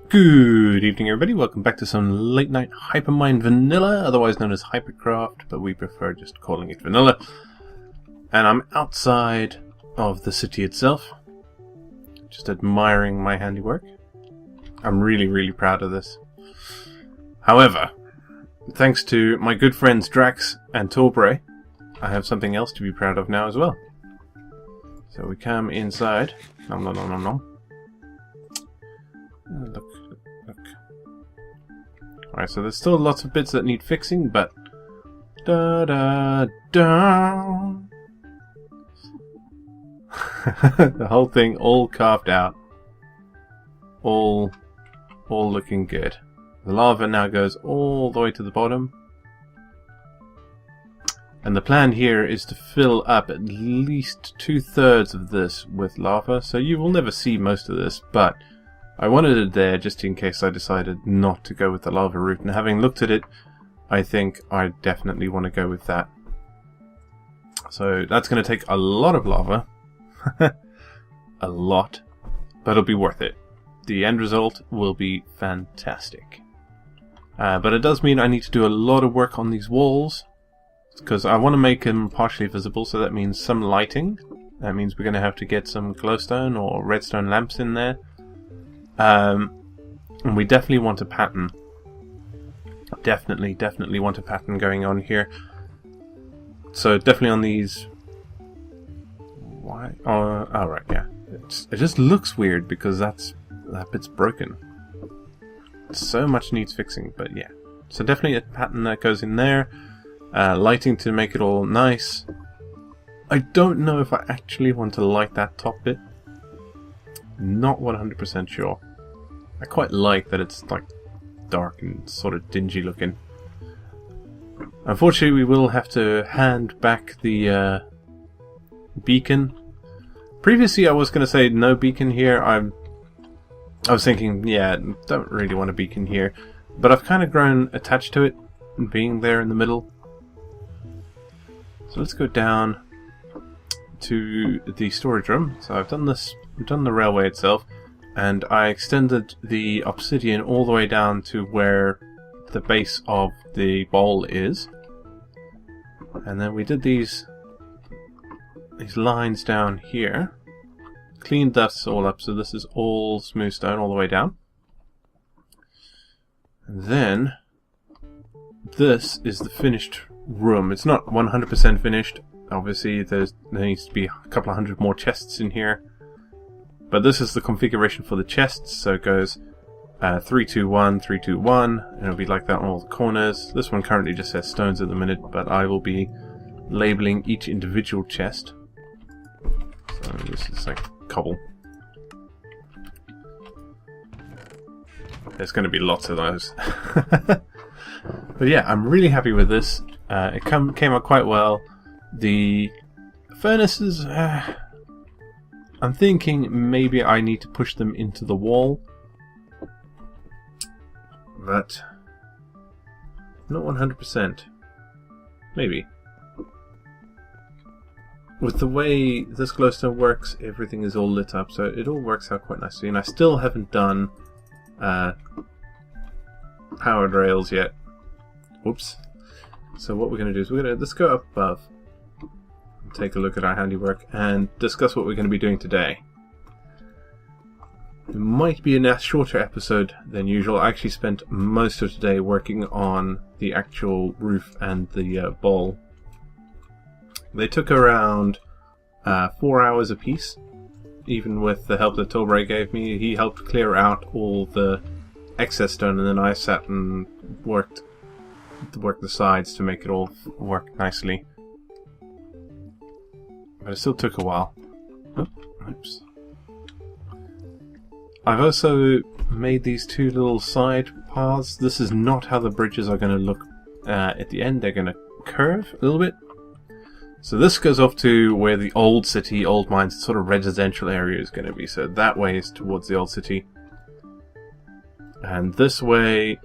Good evening, everybody. Welcome back to some late night Hypermine Vanilla, otherwise known as Hypercraft, but we prefer just calling it Vanilla. And I'm outside of the city itself, just admiring my handiwork. I'm really proud of this. However, thanks to my good friends Drax and Torbray, I have something else to be proud of now as well. So we come inside. Nom nom nom nom nom. Look. Alright, so there's still lots of bits that need fixing, but da da da. The whole thing all carved out, all looking good. The lava now goes all the way to the bottom, and the plan here is to fill up at least 2/3 of this with lava. So you will never see most of this, but I wanted it there just in case I decided not to go with the lava route, and having looked at it, I think I definitely want to go with that. So that's going to take a lot of lava, a lot, but it'll be worth it. The end result will be fantastic. But it does mean I need to do a lot of work on these walls, because I want to make them partially visible, so that means some lighting. That means we're going to have to get some glowstone or redstone lamps in there. And we definitely want a pattern. Definitely want a pattern going on here. So definitely on these. Why? Oh, right, yeah. It just looks weird because that bit's broken. So much needs fixing, but yeah. So definitely a pattern that goes in there. Lighting to make it all nice. I don't know if I actually want to light that top bit. Not 100% sure. I quite like that it's like dark and sort of dingy looking. Unfortunately, we will have to hand back the beacon. Previously, I was going to say no beacon here. I was thinking, yeah, don't really want a beacon here, but I've kind of grown attached to it, being there in the middle. So let's go down to the storage room. So I've done this. I've done the railway itself, and I extended the obsidian all the way down to where the base of the bowl is, and then we did these lines down here, cleaned this all up, so this is all smooth stone all the way down. And then this is the finished room. It's not 100% finished. Obviously, there needs to be a couple of hundred more chests in here. But this is the configuration for the chests, so it goes 3, 2, 1, 3, 2, 1, and it'll be like that on all the corners. This one currently just says stones at the minute, but I will be labeling each individual chest. So this is like cobble. There's going to be lots of those. But yeah, I'm really happy with this. It came out quite well. The furnaces... I'm thinking maybe I need to push them into the wall, but not 100%. Maybe. With the way this glowstone works, everything is all lit up, so it all works out quite nicely. And I still haven't done powered rails yet. Whoops. So what we're going to do is let's go up above. Take a look at our handiwork and discuss what we're going to be doing today. It might be a shorter episode than usual. I actually spent most of today working on the actual roof and the bowl. They took around 4 hours apiece, even with the help that Torbray gave me. He helped clear out all the excess stone, and then I sat and worked the sides to make it all work nicely. But it still took a while. Oops. I've also made these two little side paths. This is not how the bridges are going to look at the end. They're going to curve a little bit. So this goes off to where the old city, old mines, sort of residential area is going to be. So that way is towards the old city. And this way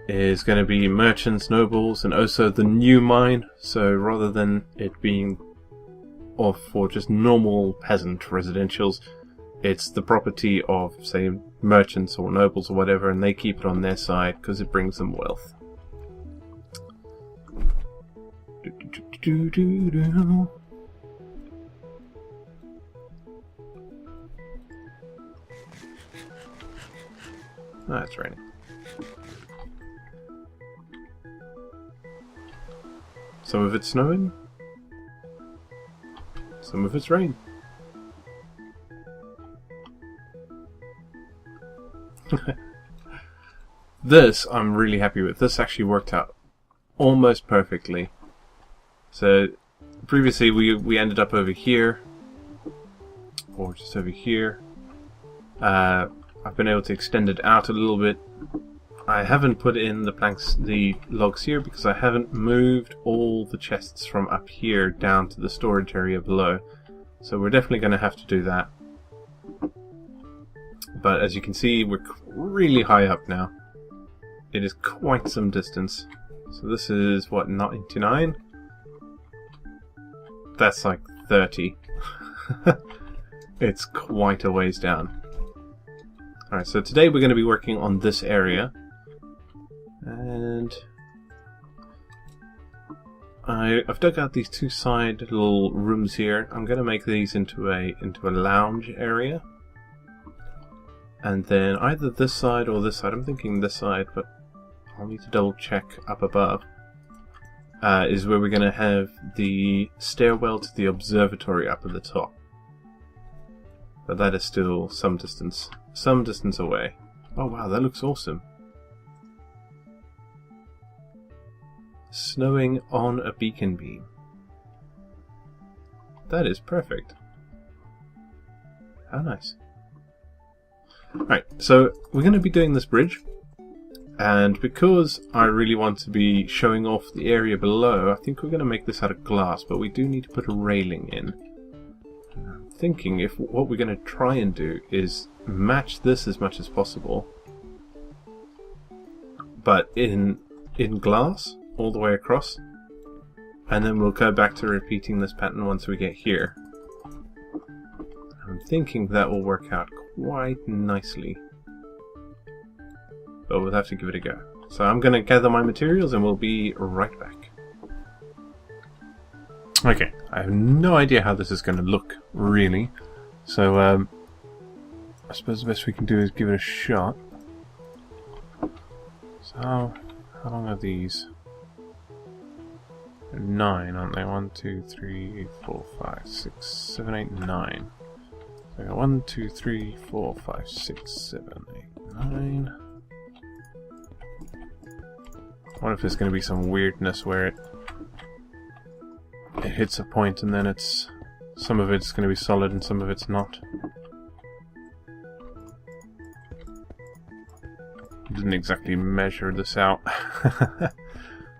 is going to be merchants, nobles, and also the new mine. So rather than it being off for just normal peasant residentials, it's the property of, say, merchants or nobles or whatever, and they keep it on their side because it brings them wealth. Oh, it's raining. Some of it's snowing, some of it's rain. This I'm really happy with. This actually worked out almost perfectly. So previously we ended up over here, or just over here. I've been able to extend it out a little bit. I haven't put in the logs here because I haven't moved all the chests from up here down to the storage area below. So we're definitely going to have to do that. But as you can see, we're really high up now. It is quite some distance. So this is, what, 99? That's like 30. It's quite a ways down. Alright, so today we're going to be working on this area. And I've dug out these two side little rooms here. I'm going to make these into a lounge area. And then either this side or this side, I'm thinking this side, but I'll need to double check up above, is where we're going to have the stairwell to the observatory up at the top. But that is still some distance away. Oh wow, that looks awesome. Snowing on a beacon beam. That is perfect. How nice. Right, so we're going to be doing this bridge, and because I really want to be showing off the area below, I think we're going to make this out of glass, but we do need to put a railing in. I'm thinking if what we're going to try and do is match this as much as possible, but in glass all the way across, and then we'll go back to repeating this pattern once we get here. I'm thinking that will work out quite nicely, but we'll have to give it a go. So I'm going to gather my materials and we'll be right back. Okay, I have no idea how this is going to look, really, so I suppose the best we can do is give it a shot. So how long are these? They're 9, aren't they? 1, 2, 3, 4, 5, 6, 7, 8, 9. So I got 1, 2, 3, 4, 5, 6, 7, 8, 9. I wonder if there's going to be some weirdness where it hits a point and then some of it's going to be solid and some of it's not. Didn't exactly measure this out. I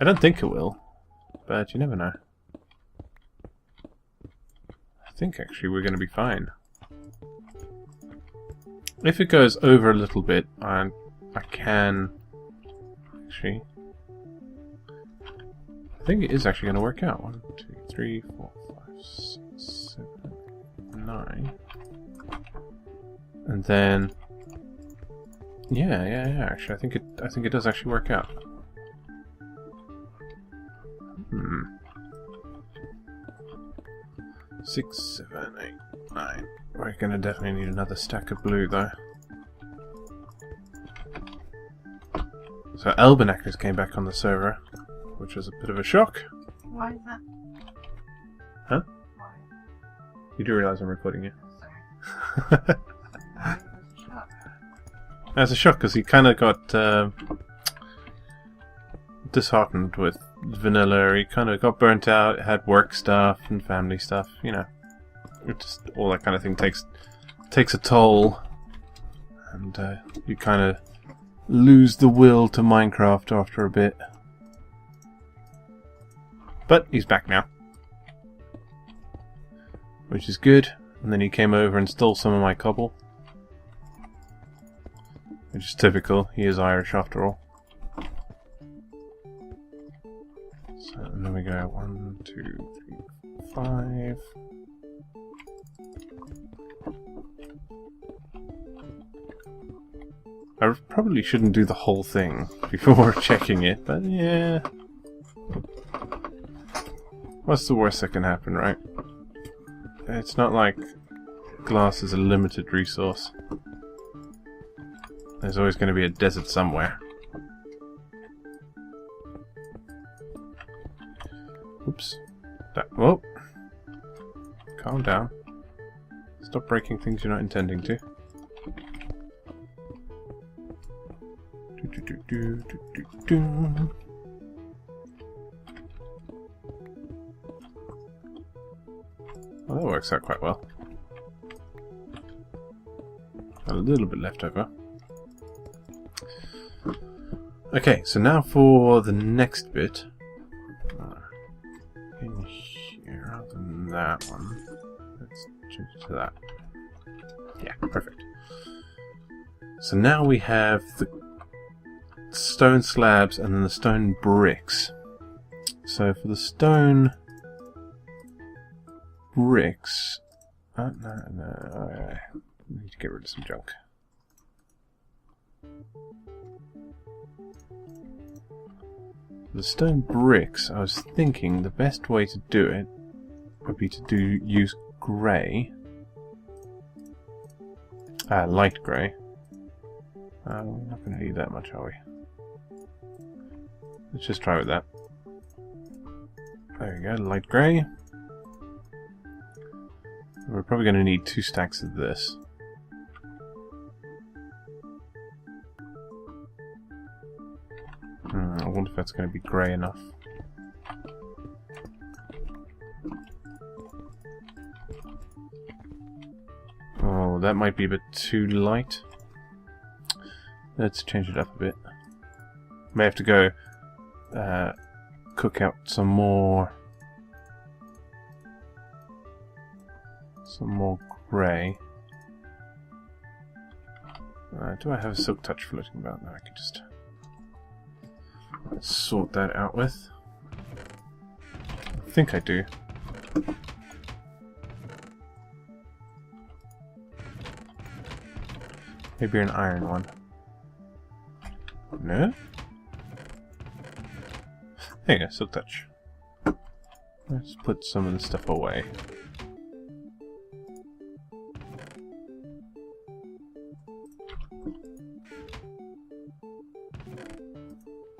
don't think it will, but you never know. I think actually we're going to be fine. If it goes over a little bit, I can actually. I think it is actually going to work out. 1, 2, 3, 4, 5, 6, 7, 9, and then yeah. Actually, I think it does actually work out. 6, 7, 8, 9. We're going to definitely need another stack of blue, though. So Albanakers came back on the server, which was a bit of a shock. Why is that? Huh? Why? You do realise I'm recording you? Sorry. Why was it a shock? That's a shock because he kind of got disheartened with Vanilla. He kind of got burnt out, had work stuff and family stuff, you know. It just, all that kind of thing takes a toll, and you kind of lose the will to Minecraft after a bit. But he's back now, which is good. And then he came over and stole some of my cobble, which is typical. He is Irish after all. So and then we go 1, 2, 3, 5. I probably shouldn't do the whole thing before checking it, but yeah. What's the worst that can happen, right? It's not like glass is a limited resource. There's always going to be a desert somewhere. Oops. Whoa. Calm down. Stop breaking things you're not intending to. Well, that works out quite well. A little bit left over. Okay, so now for the next bit. In here, rather than that one. Let's change it to that. Yeah, perfect. So now we have the stone slabs and then the stone bricks. So for the stone bricks... no. I need to get rid of some junk. The stone bricks, I was thinking the best way to do it would be to use grey. Light grey. We're not going to need that much, are we? Let's just try with that. There we go, light grey. We're probably going to need 2 stacks of this. I wonder if that's going to be grey enough. Oh, that might be a bit too light. Let's change it up a bit. May have to go cook out some more grey. Do I have a silk touch floating about that I could just sort that out with? I think I do. Maybe an iron one. No? There you go, silk touch. Let's put some of the stuff away.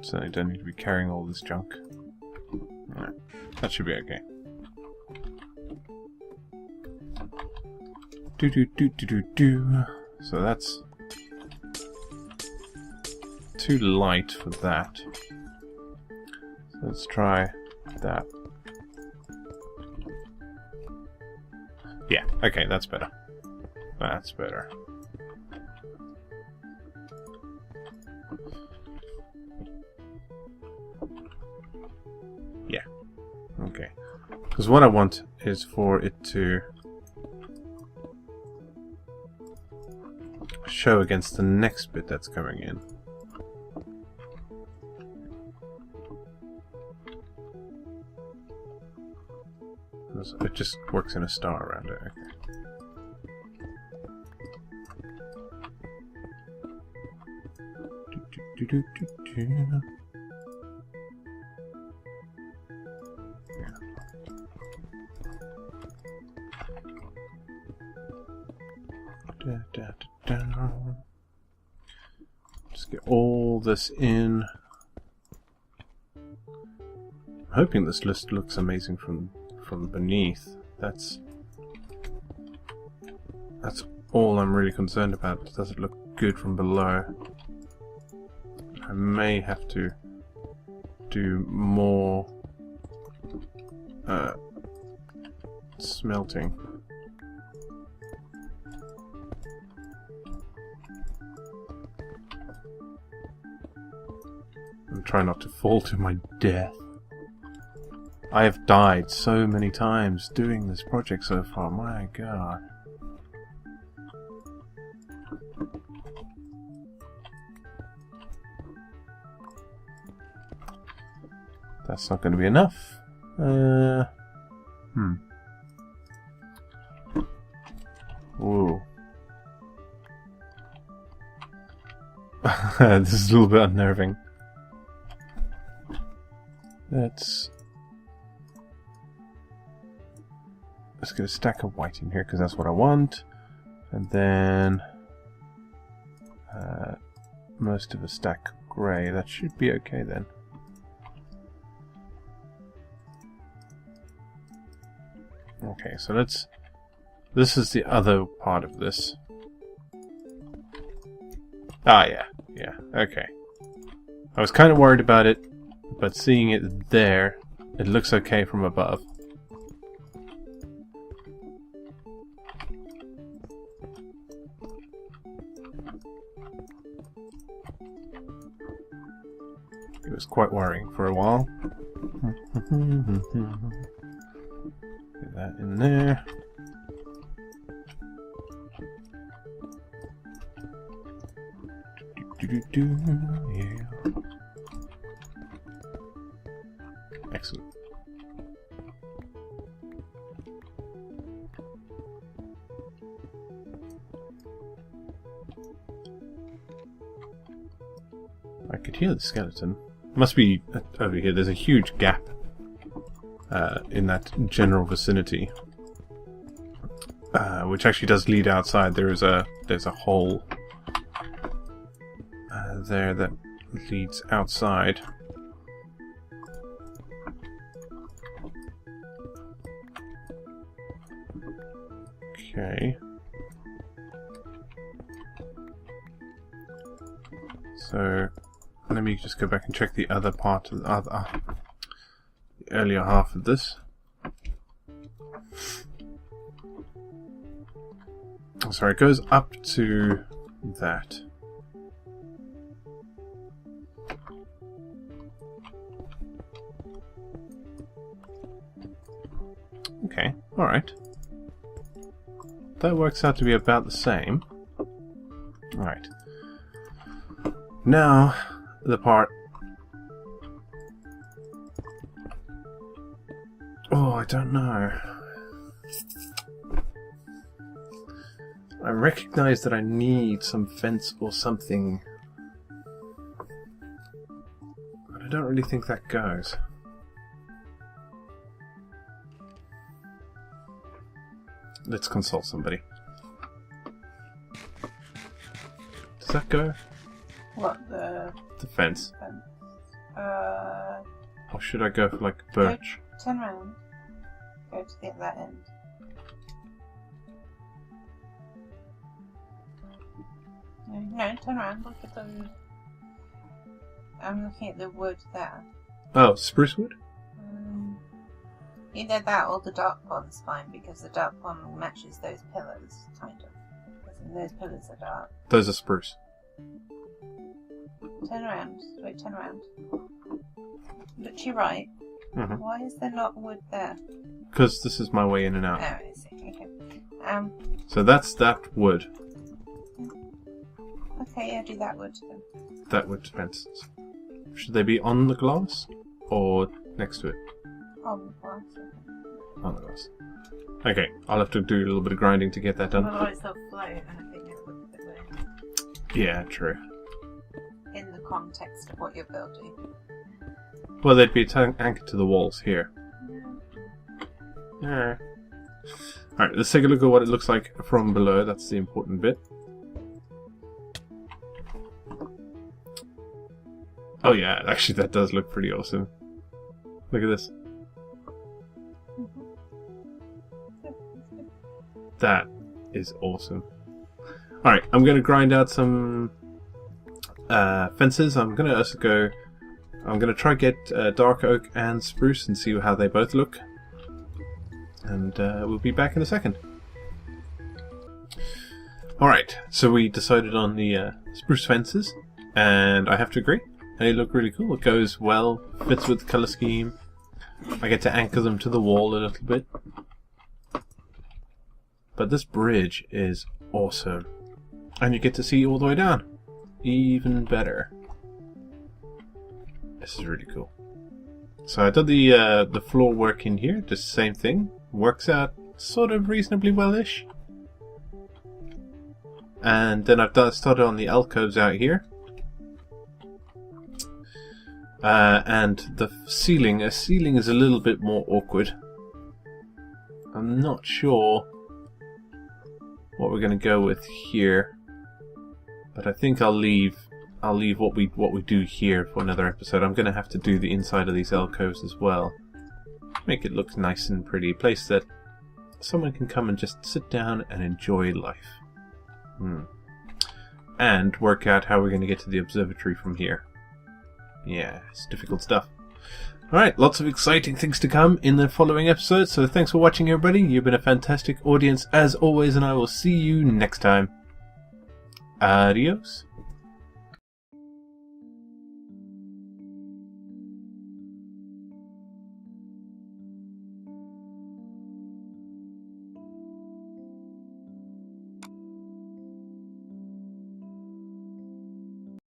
So I don't need to be carrying all this junk. Alright, that should be okay. Do. So that's too light for that. So let's try that. Yeah, okay, that's better. That's better. Yeah, okay. Because what I want is for it to show against the next bit that's coming in. It just works in a star around it. Okay. Just get all this in. I'm hoping this list looks amazing from beneath. That's all I'm really concerned about. Does it look good from below? I may have to do more smelting. I'm trying not to fall to my death. I have died so many times doing this project so far, my god. That's not going to be enough. Whoa. This is a little bit unnerving. Let's get a stack of white in here because that's what I want. And then most of a stack of grey. That should be okay then. Okay, so this is the other part of this. Ah, yeah, okay. I was kind of worried about it, but seeing it there, it looks okay from above. It was quite worrying for a while. Get that in there. Yeah. Excellent. I could hear the skeleton. Must be over here. There's a huge gap in that general vicinity, which actually does lead outside. There's a hole there that leads outside. Okay. So let me just go back and check the other part of the earlier half of this. Sorry, it goes up to that. Okay, alright. That works out to be about the same. Alright. Now, the part... Oh, I don't know. I recognize that I need some fence or something. But I don't really think that goes. Let's consult somebody. Does that go? What, the fence? fence? Or should I go for like birch? Turn around. Go to the other end. No, turn around. Look at the... I'm looking at the wood there. Oh, spruce wood? Either that or the dark one's fine, because the dark one matches those pillars, kind of. Those pillars are dark. Those are spruce. Turn around. Wait, turn around. Look to your right. Mm-hmm. Why is there not wood there? Because this is my way in and Oh, out. I see. Okay. So that's that wood. Okay, yeah, do that wood then. That wood fences. Should they be on the glass? Or next to it? On the glass. On the glass. Okay, I'll have to do a little bit of grinding to get that done. Otherwise they'll float, and I think it would be weird. Yeah, true. In the context of what you're building. Well, they'd be anchored to the walls here. Yeah. Alright, let's take a look at what it looks like from below. That's the important bit. Oh yeah, actually that does look pretty awesome. Look at this. That is awesome. Alright, I'm going to grind out some fences. I'm going to try get dark oak and spruce and see how they both look. And we'll be back in a second. Alright, so we decided on the spruce fences, and I have to agree. They look really cool. It goes well, fits with the colour scheme. I get to anchor them to the wall a little bit. But this bridge is awesome. And you get to see all the way down. Even better. This is really cool. So I did the floor work in here, just the same thing. Works out sort of reasonably well-ish. And then I've started on the alcoves out here. And the ceiling is a little bit more awkward. I'm not sure what we're going to go with here, but I think I'll leave what we do here for another episode. I'm going to have to do the inside of these alcoves as well. Make it look nice and pretty. A place that someone can come and just sit down and enjoy life. And work out how we're going to get to the observatory from here. Yeah, it's difficult stuff. Alright, lots of exciting things to come in the following episodes, so thanks for watching everybody. You've been a fantastic audience as always, and I will see you next time. Adios.